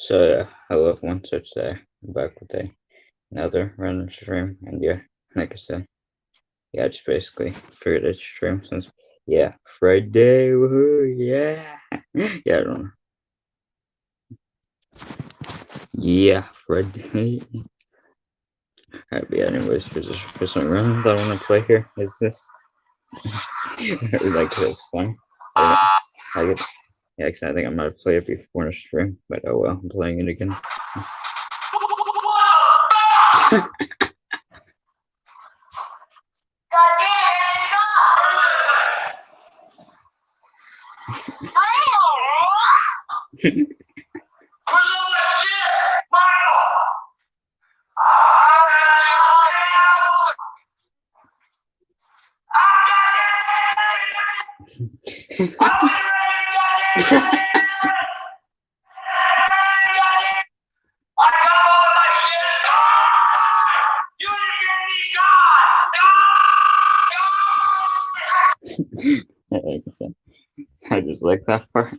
So yeah, hello everyone. So today I'm back with another random stream, and yeah, like I said, yeah, I just basically figured I'd stream since Friday, woohoo, yeah, yeah, I don't know, yeah, Friday. Alright, but yeah, anyways, for some random that I want to play here is this. Like it's fun. I get, yeah, 'cause I think I might have played it before in a stream, but oh well, I'm playing it again. Like I said, I just like that part.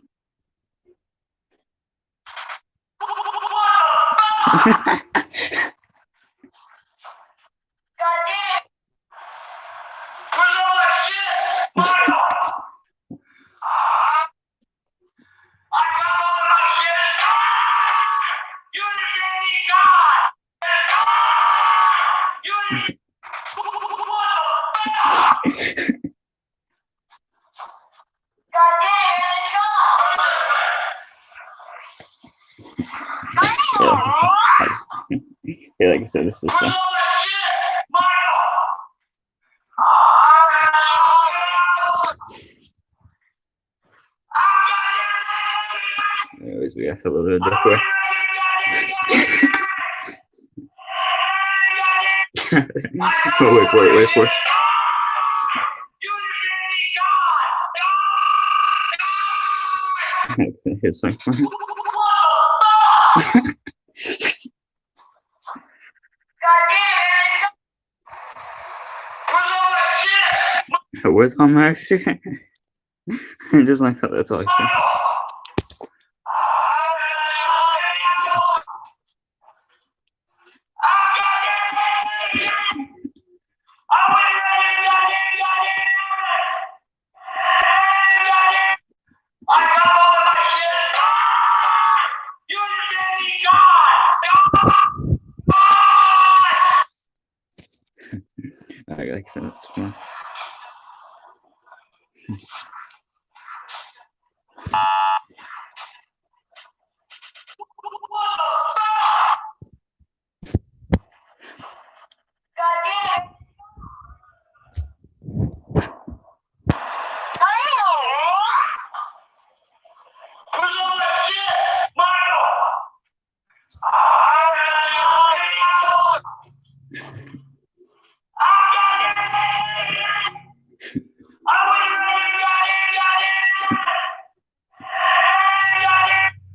Yeah, like I said, this is anyways, we got a little bit of decor. Wait for it. Here's some fun. Where's all my shit? Just like that, that's all I said. Like I said, it's fun.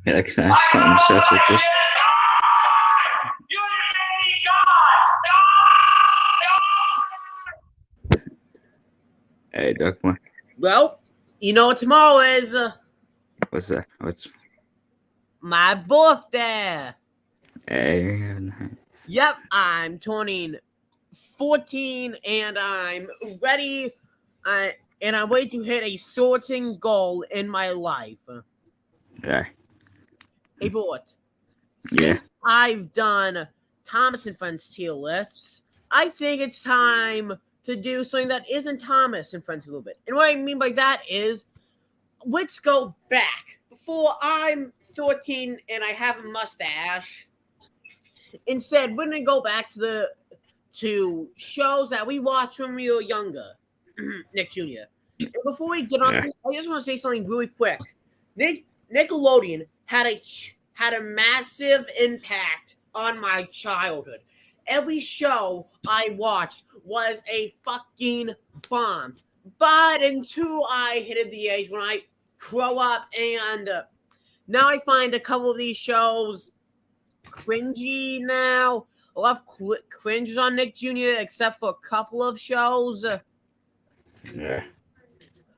Yeah, like I said, I have something obsessed with this. Hey, Duckman. Well, you know what tomorrow is? What's that? What's my birthday. Hey, nice. Yep, I'm turning 14 and I'm ready. And I'm ready to hit a certain goal in my life. Yeah. Hey, what? Yeah. Since I've done Thomas and Friends tier lists, I think it's time to do something that isn't Thomas and Friends a little bit. And what I mean by that is, let's go back. Before I'm 13 and I have a mustache, instead, we're going to go back to shows that we watched when we were younger. Nick Jr. And before we get on to this, I just want to say something really quick. Nickelodeon had a massive impact on my childhood. Every show I watched was a fucking bomb. But until I hit the age when I grow up, and now I find a couple of these shows cringy now. A lot of cringes on Nick Jr., except for a couple of shows. Yeah.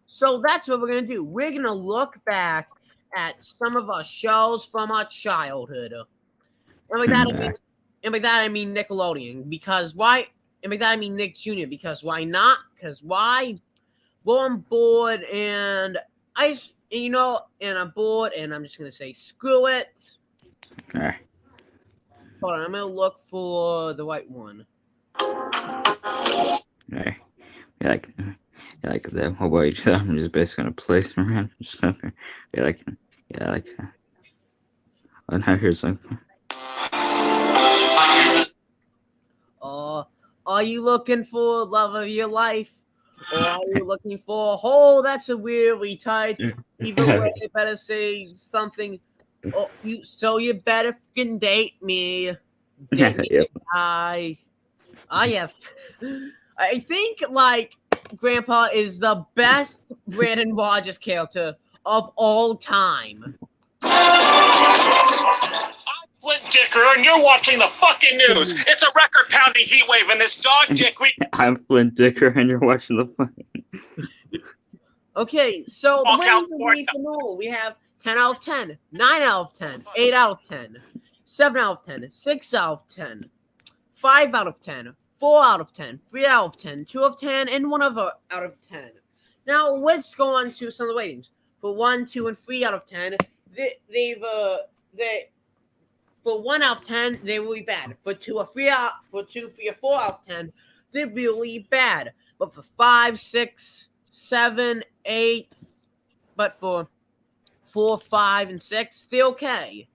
So that's what we're going to do. We're going to look back at some of our shows from our childhood. And by that I mean Nickelodeon. Because why? And by that I mean Nick Jr. Because why not? Because why? Well, I'm bored and and I'm bored and I'm just gonna say screw it. Alright. Hold on, I'm gonna look for the right one. Alright. Like that. What about each other? I'm just basically gonna place them around. Just like that. Oh, now here's something. Are you looking for love of your life? Or are you looking for, oh, that's a weirdly tight. Either way, you better say something. Oh, you better fucking date me. Date me. Yep. I have. I think like Grandpa is the best Brandon Rogers character of all time. Flint Dicker, and you're watching the fucking news. It's a record-pounding heat wave in this dog dick week. I'm Flint Dicker, and you're watching the fucking. Okay, so the Walk out ratings for of Me for Noel, we have 10 out of 10, 9 out of 10, 8 out of 10, 7 out of 10, 6 out of 10, 5 out of 10, 4 out of 10, 3 out of 10, 2 out of 10, and 1 out of 10. Now, let's go on to some of the ratings. For 1, 2, and 3 out of 10, for 1 out of 10, they're really bad. For 2 or 3 or 4 out of 10, they're really bad. But for 5, 6, 7, 8, but for 4, 5, and 6, they're okay.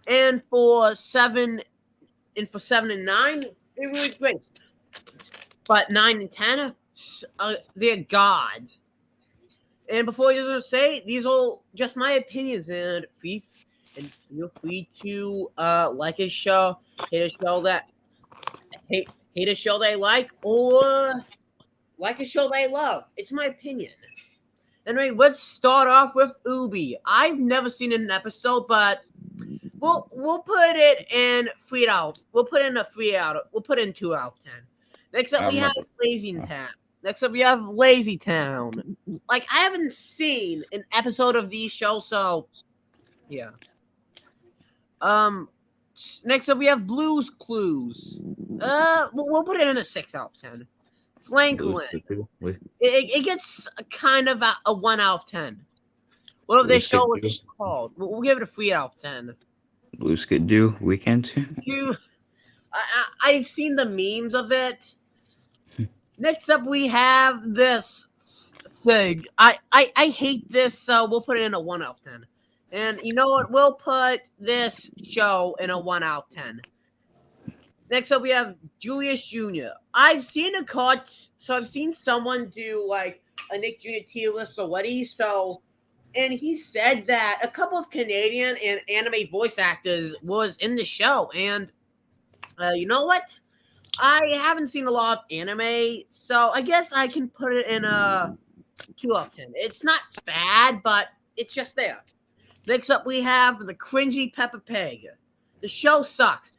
And for 7 and 9, they're really great. But 9 and 10, they're gods. And before you just say, these are just my opinions, and feel free to like a show, hate a show that I like, or like a show that I love. It's my opinion. Anyway, let's start off with Ubi. I've never seen an episode, but we'll put it in 3 out. We'll put in 2 out of 10. Next up, we have Lazy Town. Next up, we have Lazy Town. Like, I haven't seen an episode of these shows, so yeah. Next up, we have Blue's Clues. We'll put it in a Six out of 10. Franklin. It gets kind of a 1 out of 10. What if this show was called? We'll give it a 3 out of 10. Blue Skid Do Weekend. I've seen the memes of it. Next up, we have this thing. I hate this, so we'll put it in a 1 out of 10. And you know what? We'll put this show in a 1 out of 10. Next up, we have Julius Jr. I've seen I've seen someone do like a Nick Jr. tier list already. And he said that a couple of Canadian and anime voice actors was in the show. And you know what? I haven't seen a lot of anime, so I guess I can put it in a 2 out of 10. It's not bad, but it's just there. Next up, we have the Cringy Peppa Pig. The show sucks.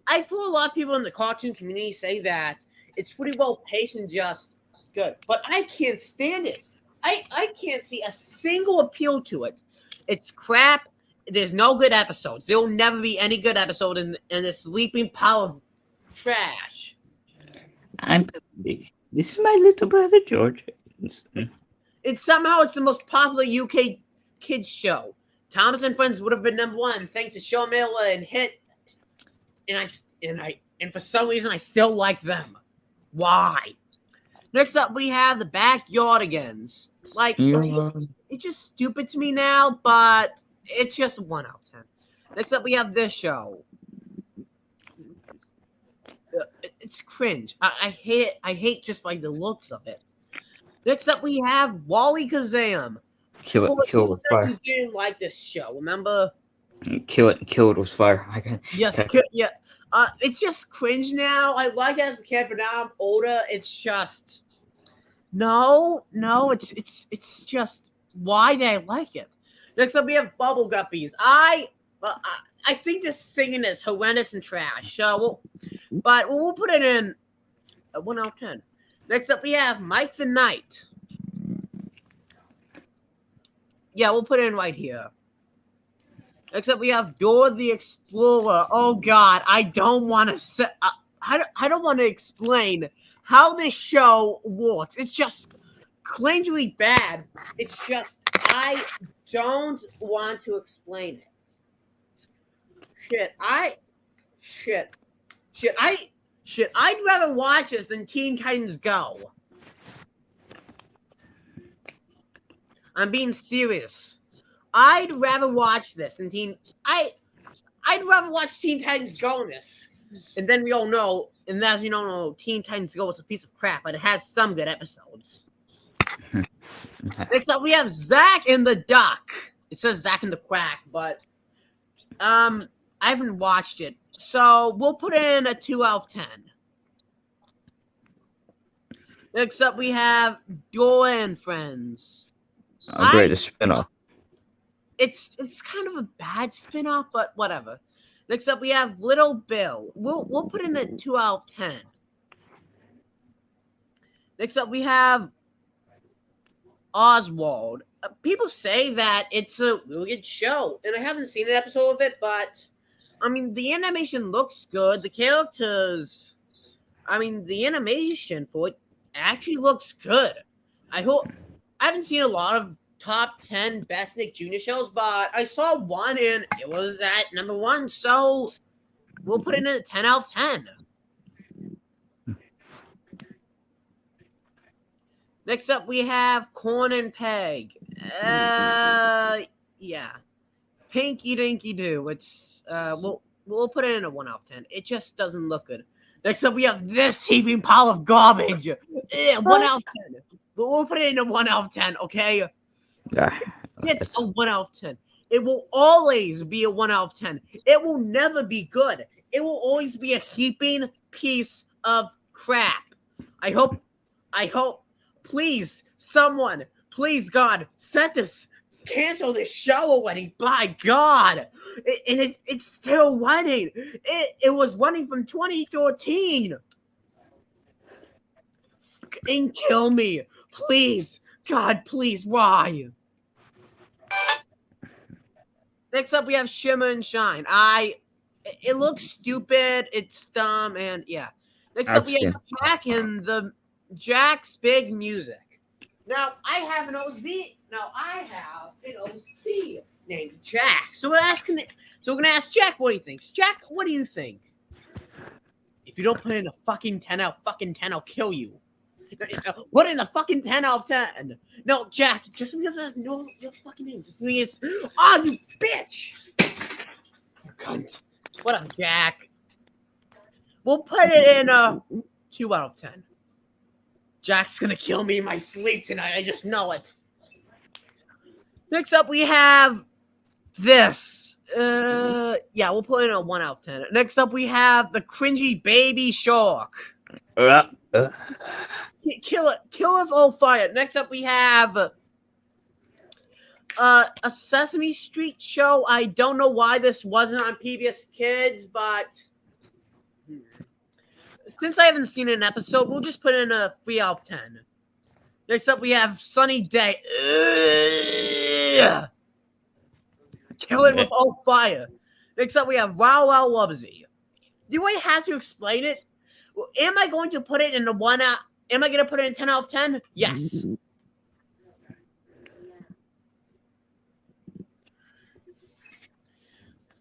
I feel a lot of people in the cartoon community say that it's pretty well paced and just good, but I can't stand it. I can't see a single appeal to it. It's crap. There's no good episodes. There will never be any good episode in this sleeping pile of trash. I'm Peppa Pig. This is my little brother George. It's the most popular UK kids show. Thomas and Friends would have been number 1 thanks to Show Miller and Hit. And for some reason I still like them. Why? Next up we have the Backyardigans. Like it's just stupid to me now, but it's just 1 out of 10. Next up we have this show. It's cringe. I hate it. I hate just like the looks of it. Next up we have Wally Kazam. Kill it with fire. You didn't like this show, remember? Kill it with fire. Yes, yeah. It's just cringe now. I like it as a kid, but now I'm older. It's just no. It's just why did I like it? Next up, we have Bubble Guppies. I think this singing is horrendous and trash. But we'll put it in a 1 out of 10. Next up, we have Mike the Knight. Yeah, we'll put it in right here. Except we have Dora the Explorer. Oh God, I don't want to say. I don't want to explain how this show works. It's just cringely bad. It's just I don't want to explain it. I'd rather watch this than Teen Titans Go. I'm being serious. I'd rather watch this than I'd rather watch Teen Titans Go in this. And then we all know, and as you don't know, Teen Titans Go is a piece of crap, but it has some good episodes. Next up, we have Zack and the Duck. It says Zack and the Quack, but I haven't watched it, so we'll put in a 2 out of 10. Next up, we have Dora and Friends. A greatest spinoff. It's kind of a bad spinoff, but whatever. Next up, we have Little Bill. We'll put in a 2 out of 10. Next up, we have Oswald. People say that it's a really good show, and I haven't seen an episode of it, but I mean, the animation looks good. The characters, the animation for it actually looks good. I haven't seen a lot of top 10 best Nick Jr. shows, but I saw one and it was at number 1, so we'll put it in a 10 out of 10. Next up, we have Corn and Peg. Yeah. Pinky Dinky Doo. It's, we'll put it in a 1 out of 10. It just doesn't look good. Next up, we have this heaping pile of garbage. 1 out of 10. But we'll put it in a 1 out of 10, okay? Yeah. It's a 1 out of 10. It will always be a 1 out of 10. It will never be good. It will always be a heaping piece of crap. I hope, please, someone, please, God, cancel this show already, by God. And it's still running. It was running from 2013. And kill me. Please. God, please, why? Next up, we have Shimmer and Shine. It looks stupid, it's dumb, and yeah. Next up, we have Jack's Big Music. Now, I have an OC named Jack. So we're gonna ask Jack what he thinks. Jack, what do you think? If you don't put in a fucking 10 out of fucking 10, I'll kill you. Put in a fucking 10 out of 10. No, Jack, just because there's no your fucking name, just means you bitch. You cunt. What up, Jack? We'll put it in a 2 out of 10. Jack's gonna kill me in my sleep tonight. I just know it. Next up, we have this. We'll put in a 1 out of 10. Next up, we have the Cringy Baby Shark. Kill it all fire. Next up, we have a Sesame Street show. I don't know why this wasn't on PBS Kids, but since I haven't seen an episode, we'll just put in a 3 out of 10. Next up, we have Sunny Day. Kill it with all fire. Next up, we have Wow Wow Wubbzy. Do I have to explain it? Am I going to put it in the 1 out? Am I going to put it in 10 out of 10? Yes.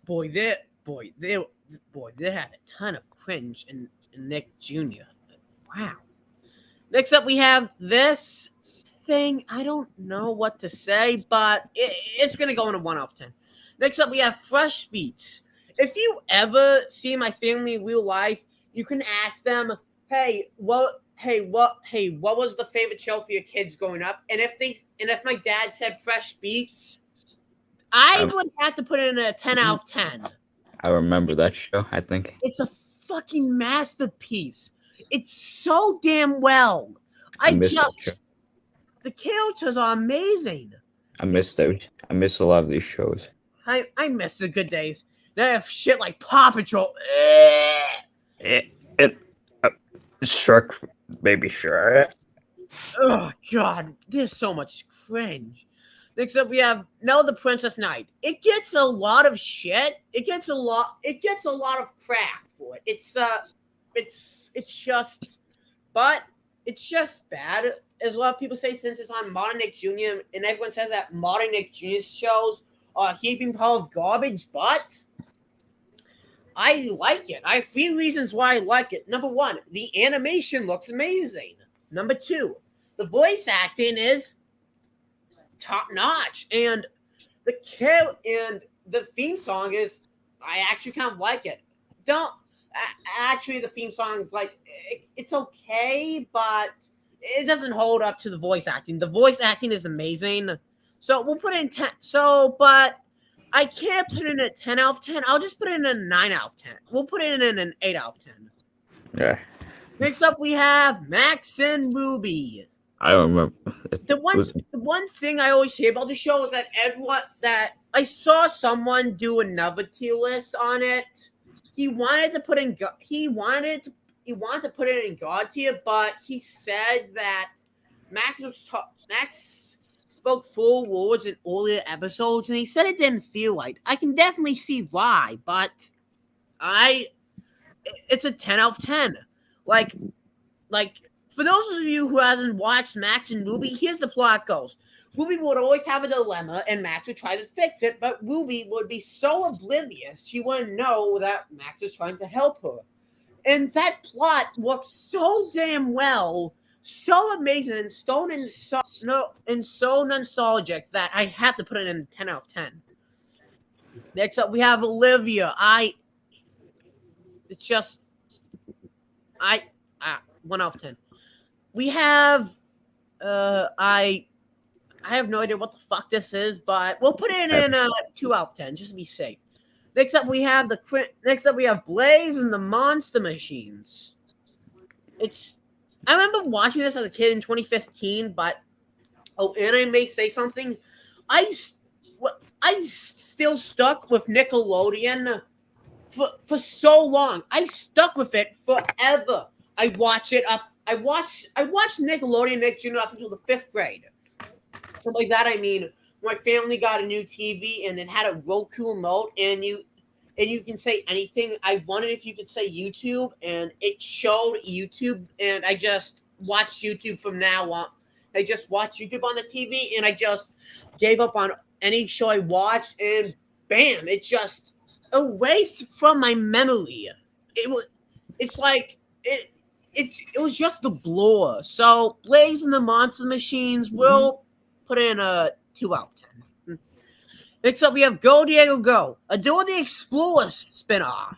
Boy, they had a ton of cringe in Nick Jr. Wow. Next up, we have this thing. I don't know what to say, but it's going to go in a 1 out of 10. Next up, we have Fresh Beats. If you ever see my family in real life, you can ask them, what was the favorite show for your kids growing up? And if my dad said Fresh Beats, I would have to put it in a 10 out of 10. I remember that show, I think. It's a fucking masterpiece. It's so damn well. The characters are amazing. I miss a lot of these shows. I miss the good days. Now I have shit like Paw Patrol. Shark, Baby Shark. Oh, God. There's so much cringe. Next up, we have Nell the Princess Knight. It gets a lot of shit. It gets a lot of crap for it. It's just, but it's just bad. As a lot of people say, since it's on Modern Nick Jr. and everyone says that Modern Nick Jr.'s shows are a heaping pile of garbage, but I like it. I have 3 reasons why I like it. Number 1, the animation looks amazing. Number 2, the voice acting is top notch, and the theme song is, I actually kind of like it. Actually, the theme song is like, it's okay, but it doesn't hold up to the voice acting. The voice acting is amazing, so we'll put it in 10. But I can't put it in a 10 out of 10. I'll just put it in a 9 out of 10. We'll put it in an 8 out of 10. Yeah. Next up, we have Max and Ruby. I don't remember. The one thing I always hear about the show is that I saw someone do another tier list on it. He wanted to put it in God tier, but he said that Max spoke full words in earlier episodes, and he said it didn't feel right. I can definitely see why, but it's a 10 out of 10. Like, for those of you who hasn't watched Max and Ruby, here's the plot goes. Ruby would always have a dilemma, and Max would try to fix it, but Ruby would be so oblivious she wouldn't know that Max was trying to help her. And that plot works so damn well, so amazing, and so nostalgic that I have to put it in 10 out of 10. Next up, we have Olivia. 1 out of 10. We have, I have no idea what the fuck this is, but we'll put it in a 2 out of 10 just to be safe. Next up, we have Blaze and the Monster Machines. I remember watching this as a kid in 2015, but and I may say something. I still stuck with Nickelodeon for so long. I stuck with it forever. I watched Nickelodeon Nick Jr. up until the 5th grade. So like that, I mean, my family got a new TV and it had a Roku remote, and you can say anything. I wondered if you could say YouTube, and it showed YouTube, and I just watched YouTube from now on. I just watched YouTube on the TV, and I just gave up on any show I watched, and bam, it just erased from my memory. It was just the blur. So Blaze and the Monster Machines will put in a 2 out of 10. Next up, we have Go Diego Go, a Dora the Explorer spinoff.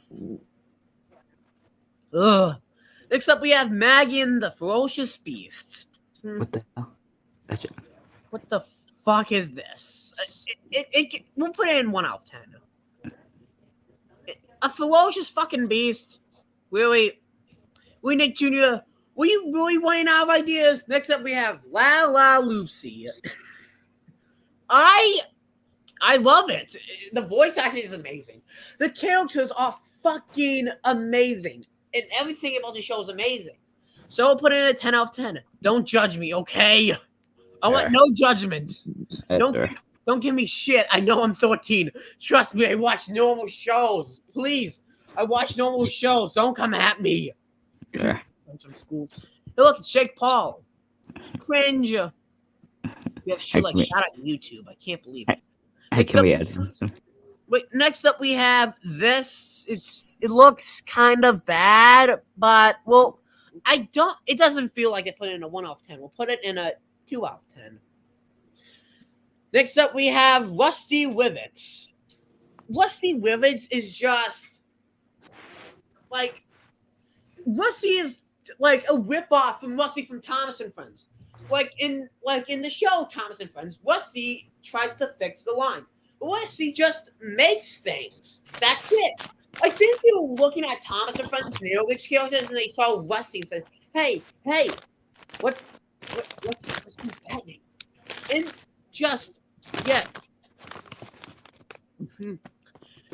Ugh. Next up, we have Maggie and the Ferocious Beasts. What the hell? What the fuck is this? We'll put it in 1 out of 10. A ferocious fucking beast. Really? We Nick Jr., were you really running out of ideas? Next up, we have La La Lucy. I love it. The voice acting is amazing. The characters are fucking amazing. And everything about the show is amazing. So I'll put it in a 10 out of 10. Don't judge me, okay? I want no judgment. Don't give me shit. I know I'm 13. Trust me, I watch normal shows. Please. I watch normal shows. Don't come at me. Yeah. From school. Hey, look, it's Jake Paul. Cringe. You have shit like that on YouTube. I can't believe it. Next up, we have this. It looks kind of bad, but well, it doesn't feel like it put it in a 1 out of 10. We'll put it in a 2 out of 10. Next up, we have Rusty Rivets. Rusty Rivets is just like Rusty is like a ripoff from Rusty from Thomas and Friends. Like in the show Thomas and Friends, Rusty tries to fix the line. Rusty just makes things. That's it. I think they were looking at Thomas and Friends Neowich characters, and they saw Rusty and said, "Hey, what's happening?" And just yes.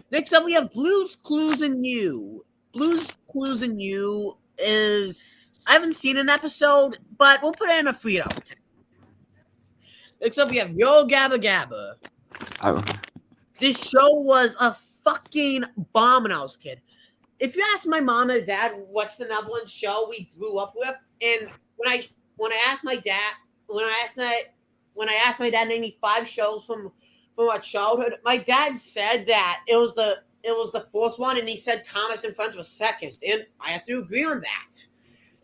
Next up, we have Blue's Clues and You. Blue's Clues and You is I haven't seen an episode, but we'll put it in a 3 out of 10. Next up, we have Yo Gabba Gabba. This show was a fucking bomb when I was a kid. If you ask my mom and dad what's the number one show we grew up with, and when I asked my dad to name me 5 shows from our childhood, my dad said that it was the first one, and he said Thomas and Friends was second, and I have to agree on that.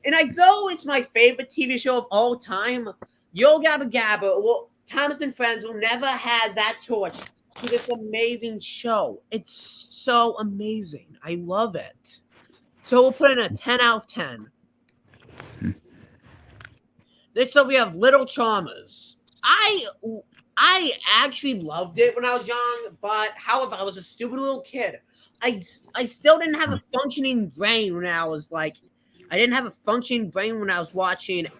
And though it's my favorite TV show of all time, Yo Gabba Gabba, Thomas and Friends will never have that torch to this amazing show. It's so amazing. I love it. So we'll put in a 10 out of 10. Next up, we have Little Charmers. I actually loved it when I was young, but however, I was a stupid little kid. I still didn't have a functioning brain when I was watching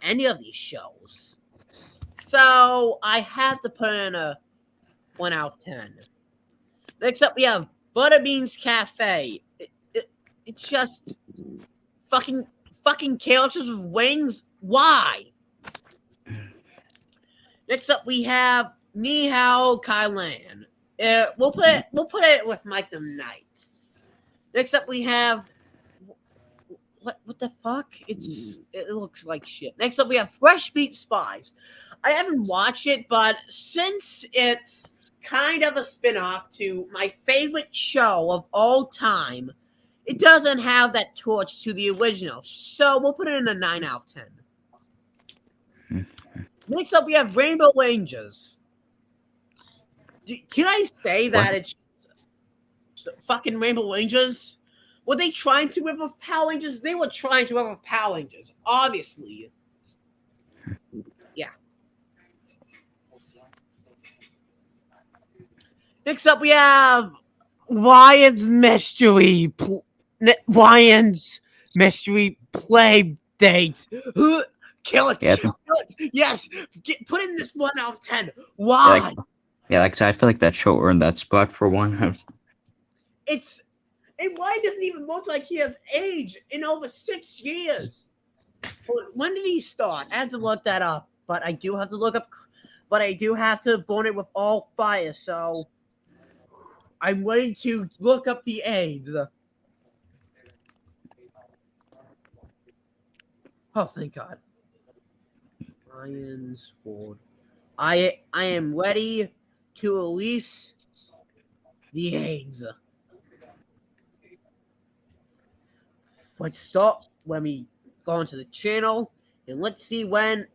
any of these shows. So I have to put in a 1 out of 10. Next up, we have Butterbean's Cafe. It's just fucking characters with wings. Why? Next up, we have Ni Hao Kai Lan. We'll put it with Mike the Knight. Next up, we have what the fuck? It looks like shit. Next up, we have Fresh Beat Spies. I haven't watched it, but since it's kind of a spin-off to my favorite show of all time, it doesn't have that torch to the original. So we'll put it in a 9 out of 10. Next up, we have Rainbow Rangers. Can I say that it's fucking Rainbow Rangers? Were they trying to rip off Power Rangers? They were trying to rip off Power Rangers, obviously. Yeah. Next up, we have Ryan's Mystery Play Date. Kill it. Yeah. Kill it. Yes. Put in this 1 out of 10. Why? I feel like that show earned that spot for 1. And Ryan doesn't even look like he has aged in over 6 years. When did he start? I have to look that up, but I do have to burn it with all fire, so I'm ready to look up the age. Oh, thank God. Ryan's Ward. I am ready to release the eggs. Let's start when we go into the channel, and let's see when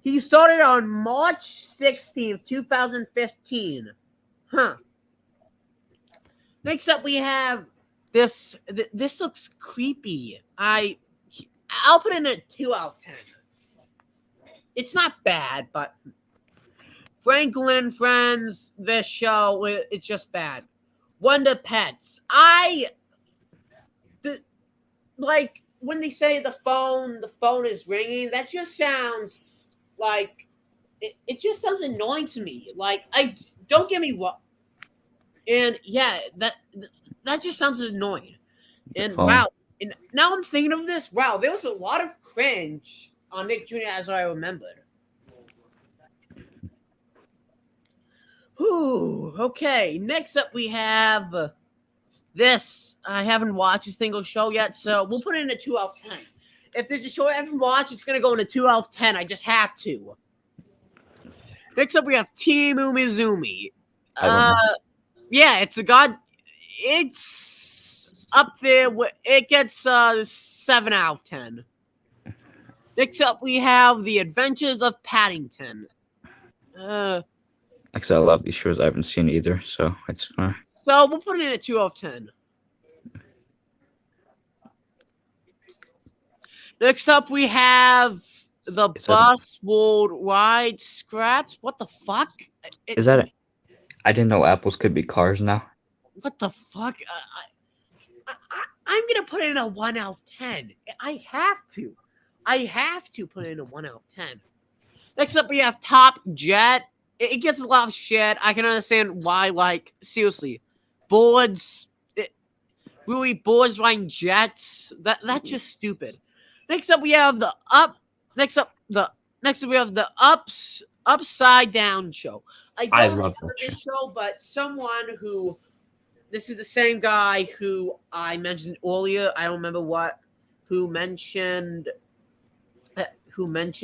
he started on March 16th, 2015. Huh. Next up, we have this. This looks creepy. I'll put in a 2 out of 10. It's not bad, but Franklin Friends, this show, it's just bad. Wonder Pets. Like when they say the phone is ringing, that just sounds like it just sounds annoying to me. Like, don't get me wrong. And yeah, that just sounds annoying. And wow, and now I'm thinking of this. Wow, there was a lot of cringe on Nick Jr. as I remembered. Whew, okay, next up we have this. I haven't watched a single show yet, so we'll put it in a 2 out of 10. If there's a show I haven't watched, it's going to go in a 2 out of 10. I just have to. Next up we have Team Umizoomi. Yeah, it's up there. It gets 7 out of 10. Next up, we have The Adventures of Paddington. Actually, I love these shows. I haven't seen either, so it's fine. So we'll put it in a 2 out of 10. Next up, we have The Bus World Ride Scraps. What the fuck? Is that it? I didn't know apples could be cars now. What the fuck? I'm going to put it in a 1 out of 10. I have to put in a 1 out of 10. Next up, we have Top Jet. It gets a lot of shit. I can understand why, like, seriously. Boards riding jets. That's just stupid. Next up, we have the Next we have the Upside Down Show. I I don't love remember that this show, but someone who this is the same guy who I mentioned earlier. I don't remember who mentioned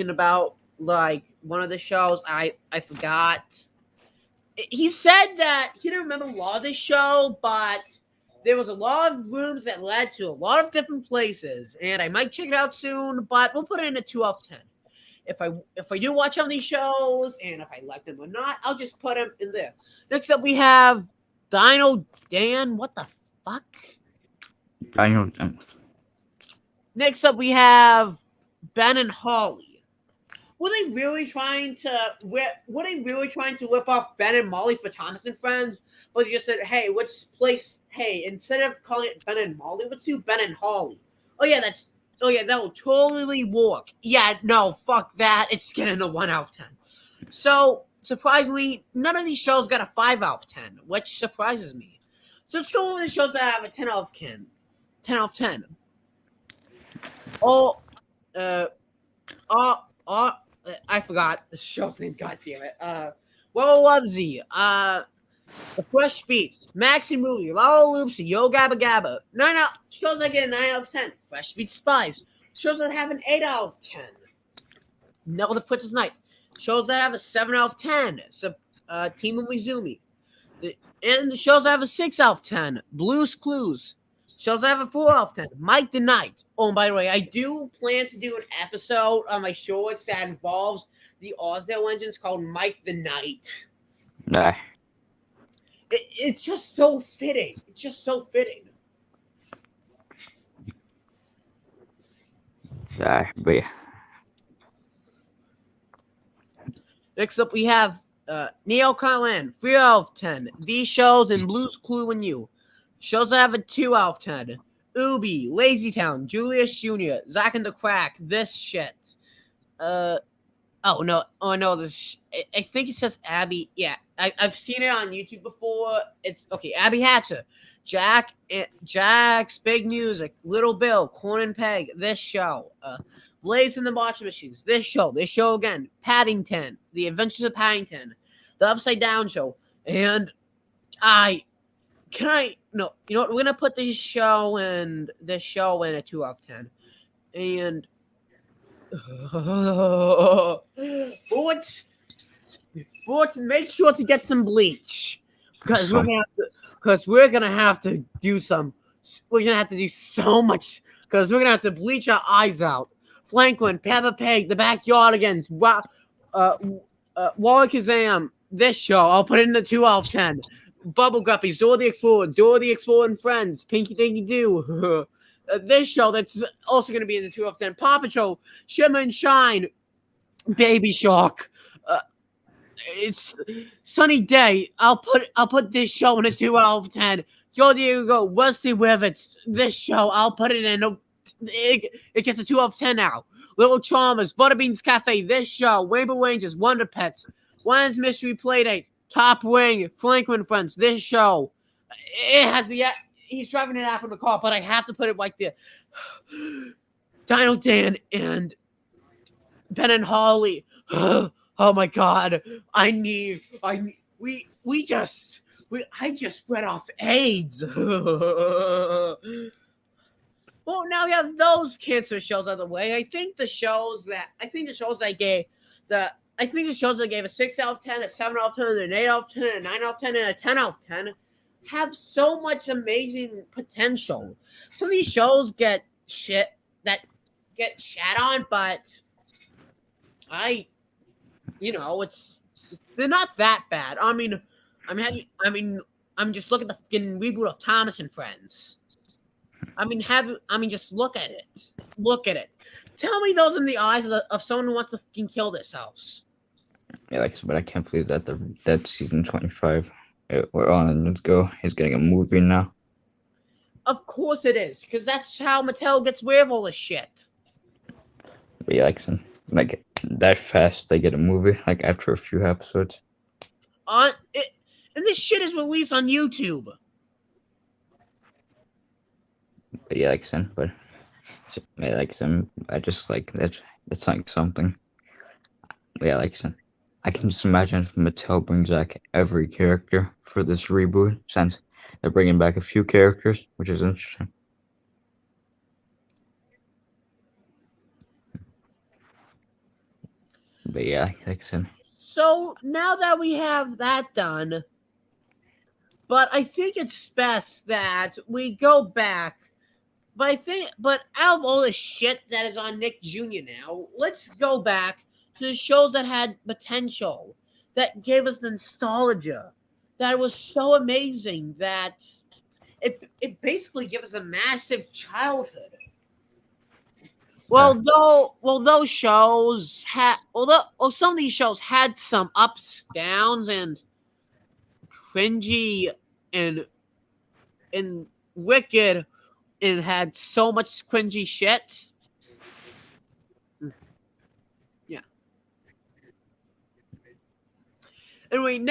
about like one of the shows. I forgot. He said that he didn't remember a lot of the show, but there was a lot of rooms that led to a lot of different places, and I might check it out soon. But we'll put it in a 2 out of 10. If I do watch on these shows and if I like them or not, I'll just put them in there. Next up, we have Dino Dan. What the fuck? Dino. Next up, we have Ben and Holly. Were they really trying to rip off Ben and Molly for Thomas and Friends? But they just said, hey, instead of calling it Ben and Molly, let's do Ben and Holly. Oh yeah, that will totally work. Yeah, no, fuck that. It's getting a 1 out of 10. So, surprisingly, none of these shows got a 5 out of 10, which surprises me. So let's go over the shows that have a 10 out of 10. 10 out of 10. I forgot the show's name. God damn it. Well, Lovezy. The Fresh Beats. Max and Movie. Lala Loopsy. Yo Gabba Gabba. Shows that get a 9 out of 10. Fresh Beats Spies. Shows that have an 8 out of 10. Neville the Princess Knight. Shows that have a 7 out of 10. Team Umizoomi. And the shows that have a 6 out of 10. Blue's Clues. Shows that have a 4 out of 10. Mike the Knight. Oh, and by the way, I do plan to do an episode on my shorts that involves the Oswald engines called Mike the Knight. Nah. It's just so fitting. It's just so fitting. But yeah. Next up, we have Neo Kylan, 3 out of 10. These shows and Blue's Clue and You. Shows that have a 2 out of 10. Ubi, Lazy Town, Julius Jr., Zack and the Crack, This Shit. I think it says Abby. Yeah, I've seen it on YouTube before. It's okay. Abby Hatcher, Jack's Big Music, Little Bill, Corn and Peg, This Show. Blaze and the March Machines, This Show again, Paddington, The Adventures of Paddington, The Upside Down Show, and no, you know what? We're gonna put this show in a 2 out of 10. And but make sure to get some bleach because we're gonna have to do so much because we're gonna have to bleach our eyes out. Franklin, Peppa Pig, The Backyardigans, Wally Kazam. This show, I'll put it in a 2 out of 10. Bubble Guppies, Dora the Explorer and Friends, Pinky Dinky Doo. This show that's also going to be in the 2 out of 10. Paw Patrol, Shimmer and Shine, Baby Shark. It's Sunny Day. I'll put this show in a 2 out of 10. Go Diego, Wesley Rivets. This show, I'll put it in. It gets a 2 out of 10 now. Little Charmers, Butterbean's Cafe. This show, Rainbow Rangers, Wonder Pets, When's Mystery Playdate. Top Wing, Franklin Friends, this show. It has he's driving an app in the car, but I have to put it right there. Dino Dan and Ben and Holly. Oh my God. I just read off AIDS. Well, now we have those cancer shows out of the way. I think the shows that gave a 6 out of 10, a 7 out of 10, an 8 out of 10, a 9 out of 10, and a 10 out of 10 have so much amazing potential. Some of these shows get shat on, but they're not that bad. I'm just looking at the fucking reboot of Thomas and Friends. Just look at it. Look at it. Tell me those in the eyes of someone who wants to fucking kill themselves. Yeah, but I can't believe that season 25, where on Let's Go is getting a movie now. Of course it is, because that's how Mattel gets away with all this shit. But yeah, like that fast they get a movie, like after a few episodes. And this shit is released on YouTube. But yeah, I just like that's like something. Yeah, like I said, I can just imagine if Mattel brings back every character for this reboot, since they're bringing back a few characters, which is interesting. But yeah, like I said, So now that we have that done, but I think it's best that we go back. But out of all the shit that is on Nick Jr. now, let's go back to the shows that had potential, that gave us nostalgia, that was so amazing that it basically gave us a massive childhood. Those shows had some of these shows had some ups, downs, and cringy and and wicked, and had so much cringy shit. Yeah. Anyway,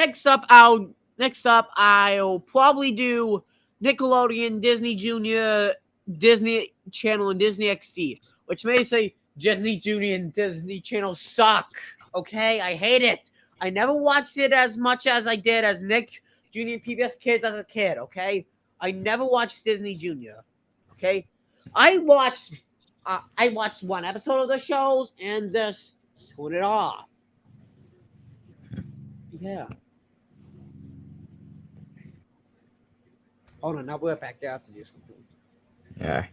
I'll probably do Nickelodeon, Disney Junior, Disney Channel, and Disney XD, which may say Disney Junior and Disney Channel suck. Okay, I hate it. I never watched it as much as I did as Nick Junior and PBS Kids as a kid. Okay, I never watched Disney Junior. Okay, I watched one episode of the shows and just turned it off. Yeah. Hold on, now we're back. I have to do something. yeah.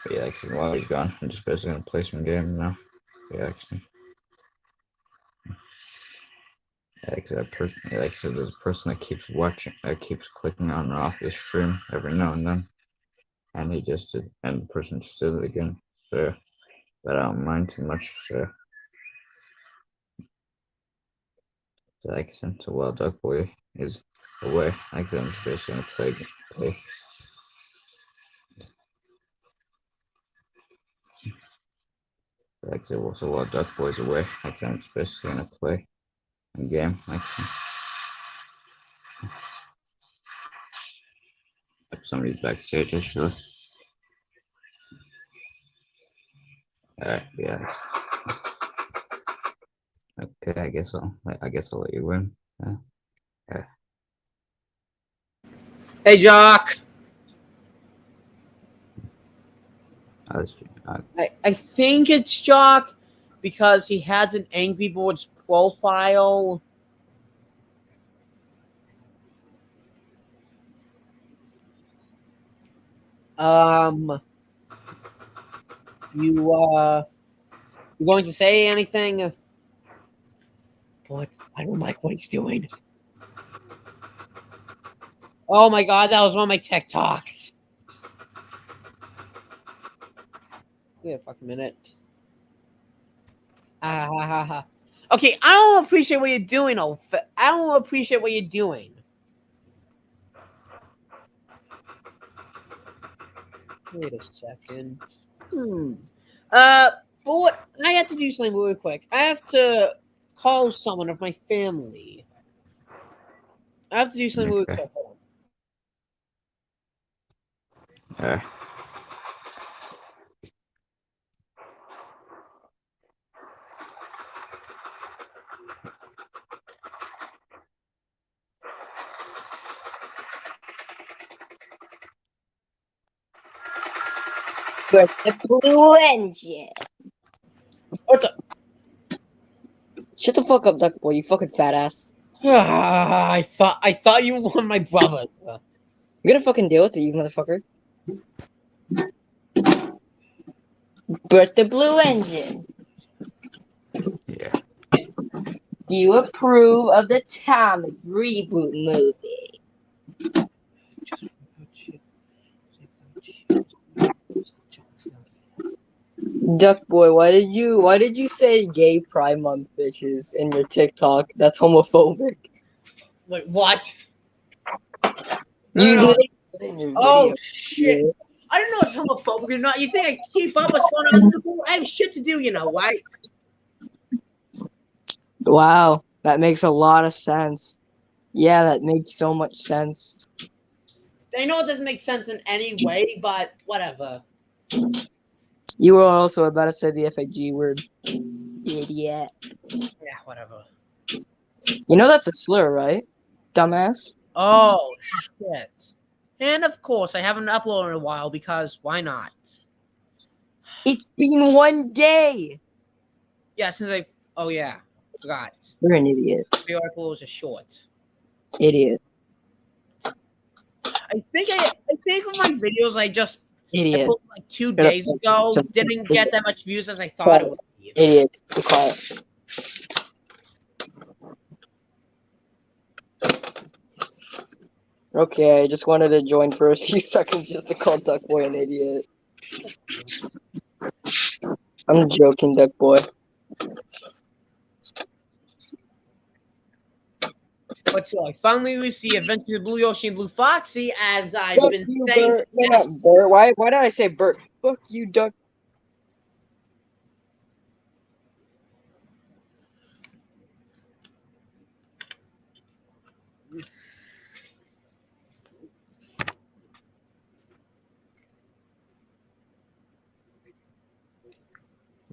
But yeah, like I said, while he's gone, I'm just basically gonna play some game now. Yeah, actually. Like I said, there's a person that keeps watching, that keeps clicking on and off the stream every now and then, and he just did, and the person just did it again. So, but I don't mind too much. So like I said, so while Duck Boy is away, like I said, I'm just basically gonna play. Like I said, so while Duck Boy's away, like I said, I'm just basically gonna play a game. Like I said, if somebody's backstage, actually. Alright, yeah. Okay, I guess I'll let you win. Yeah. Hey, Jock. I think it's Jock because he has an Angry Birds profile. You going to say anything? What? I don't like what he's doing. Oh my god, that was one of my TikToks. Wait a fucking minute. Okay, I don't appreciate what you're doing, I don't appreciate what you're doing. Wait a second. But I have to do something really quick. I have to call someone of my family. I have to do something really Okay. quick. Hold on. But the blue engine. What the? Shut the fuck up, Duck Boy, you fucking fat ass. I thought you were my brother. You're gonna fucking deal with it, you motherfucker. But the blue engine. Yeah. Do you approve of the Comic reboot movie? Duck boy, why did you say gay pride month bitches in your TikTok? That's homophobic. Wait, what? You No, no, no. literally said it in your Oh video. shit! I don't know it's homophobic or not. You think I keep up what's going on? I have shit to do, right? Wow, that makes a lot of sense. Yeah, that makes so much sense. I know it doesn't make sense in any way, but whatever. You were also about to say the FAG word. Idiot. Yeah, whatever. You know that's a slur, right? Dumbass. Oh shit! And of course, I haven't uploaded in a while because why not? It's been 1 day. Yeah, since I. Oh yeah, forgot. You're an idiot. The article was a short. Idiot. I think of my videos I Idiot. posted like 2 days ago didn't get that much views as I thought it would be. Idiot. Be quiet. Okay, I just wanted to join for a few seconds just to call Duck Boy an idiot. I'm joking, Duck Boy. But so I finally received Adventures of Blue Yoshi and Blue Foxy, as I've Fuck been you, saying. Bert. No, not Bert. Why did I say Bert? Fuck you, Duck.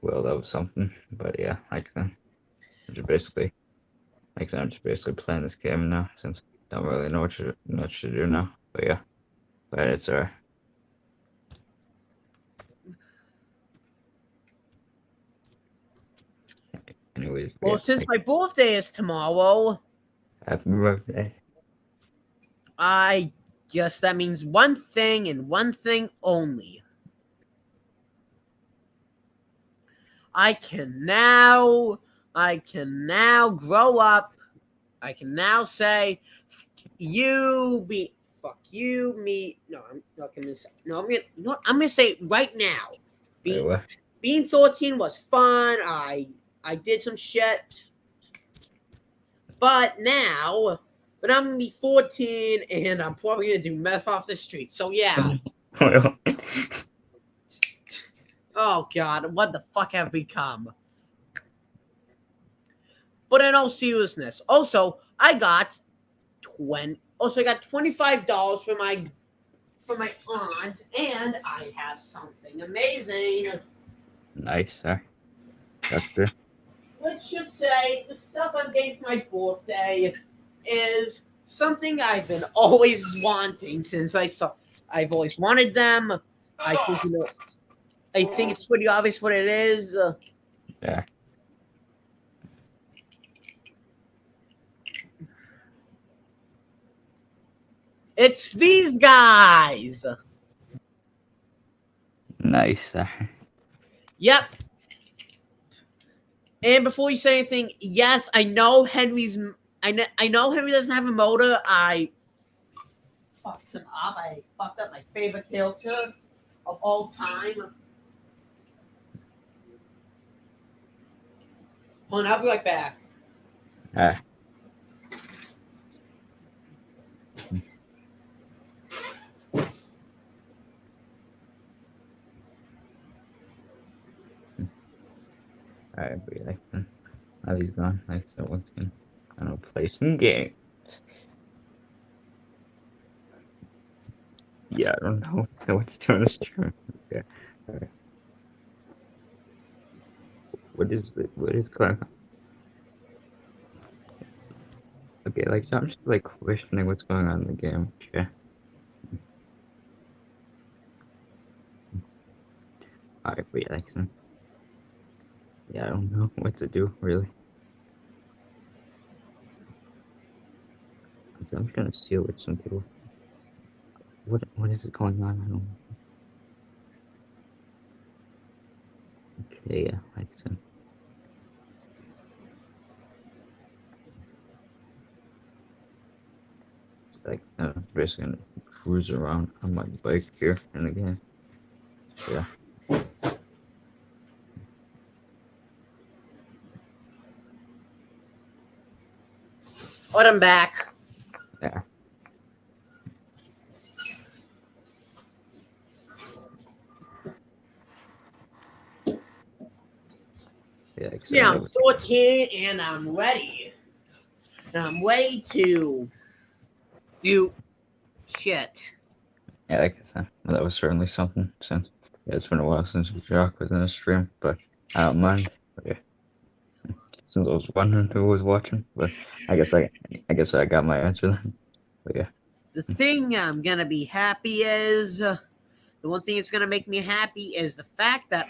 Well, that was something. But yeah, like then, I'm just basically playing this game now since I don't really know what to do now. But yeah, but it's alright. Anyways, Well, yeah, since my birthday is tomorrow, happy birthday. I guess that means one thing and one thing only. I can now grow up. I can now say, fuck you, me. No, I'm not gonna say. No, I'm gonna say it right now. Wait, what? Being 13 was fun. I did some shit, but I'm gonna be 14 and I'm probably gonna do meth off the street. So yeah. Oh god, what the fuck have we become? But in all seriousness, also I got $25 for my aunt, and I have something amazing. Nice, sir. That's good. Let's just say the stuff I'm getting for my birthday is something I've been always wanting since I've always wanted them. I think it's pretty obvious what it is. Yeah. It's these guys. Nice, sir. Yep. And before you say anything, yes, I know Henry doesn't have a motor. I fucked him up. I fucked up my favorite character of all time. Hold on, I'll be right back. Alright, but yeah, now he's gone. Like, so once again, I don't play some games. Yeah, I don't know what's doing this turn. Okay. Alright. What is going on? Okay, like, I'm just like questioning what's going on in the game. Okay. Alright, but yeah, yeah, I don't know what to do, really. I'm just gonna seal with some people. What is going on? I don't know. Okay, yeah, I'm just gonna cruise around on my bike here in the game. Yeah. But I'm back. Yeah. Yeah, Yeah, I'm exactly. 14 and I'm ready. And I'm ready to do shit. Yeah, I guess that was certainly something since it's been a while since Jock was in a stream, but I don't mind. But yeah, since I was wondering who was watching, but I guess I got my answer then. But yeah, The thing I'm gonna be happy is the one thing that's gonna make me happy is the fact that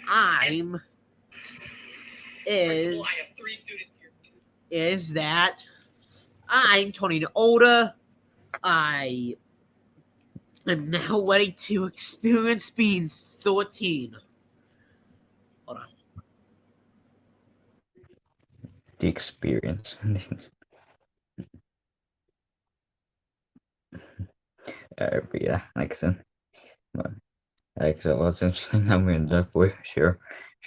is that I'm turning older. I am now ready to experience being 13. Hold on. the experience. But yeah, like I said, but like I said, what's interesting, I mean, that we share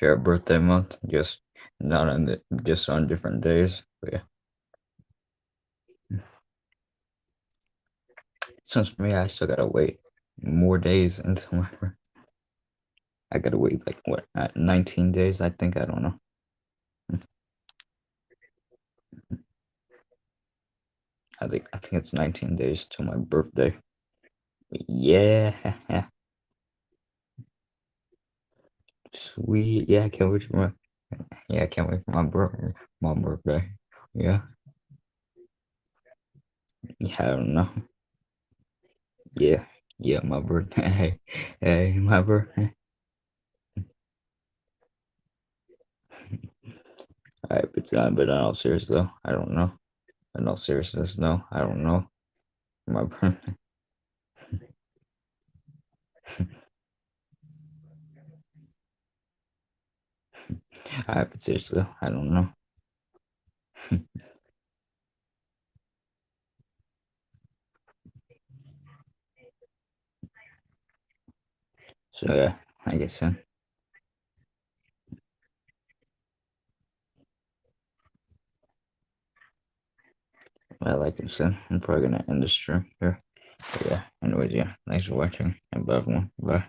a birthday month, just not on just on different days. But yeah, since for me, I still gotta wait more days until my birthday. I gotta wait like what 19 days, I think. I don't know. I think it's 19 days till my birthday. But yeah, sweet. Yeah, I can't wait for I can't wait for my birthday. Yeah, yeah, I don't know. Yeah, yeah, my birthday. Hey, my birthday. Alright, but in all serious though, I don't know. In all seriousness, no, I don't know. My birthday. Alright, but seriously though, I don't know. So yeah, I guess like I said, I'm probably gonna end the stream here. But yeah, anyways, yeah, thanks for watching and bye everyone. Bye.